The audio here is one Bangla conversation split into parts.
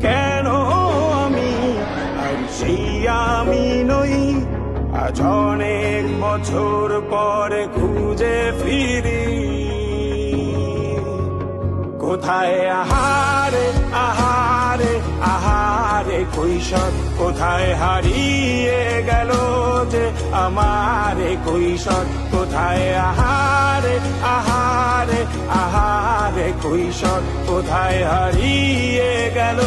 কেন আমি আর সেই আমি নই? আজ অনেক বছর পরে খুঁজে ফিরি। কোথায় আহারে আহারে আহারে কৈশোর, কোথায় হারিয়ে গেল যে আমার কৈশোর? কোথায় আহারে আহারে আহারে কৈশোর, কোথায় হারিয়ে গেল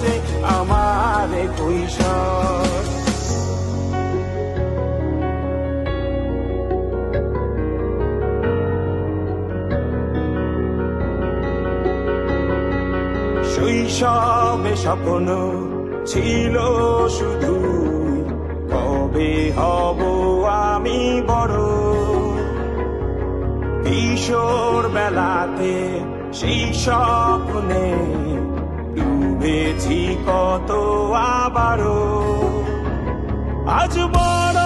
যে আমার কৈশোর? শৈশবে স্বপ্ন ছিল শুধু, কবে হব আমি বড়? কিশোর বেলাতে সেই স্বপ্নে ডুবেছি কত আবারও। আজ বড়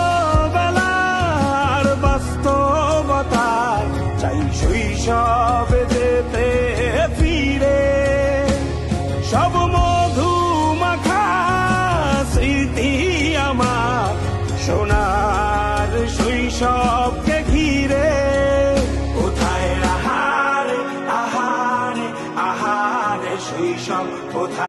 বেলার বাস্তবতায় চাই শৈশবে যেতে ফিরে। সব মধু মাখা স্মৃতি আমার সোনার শৈশবকে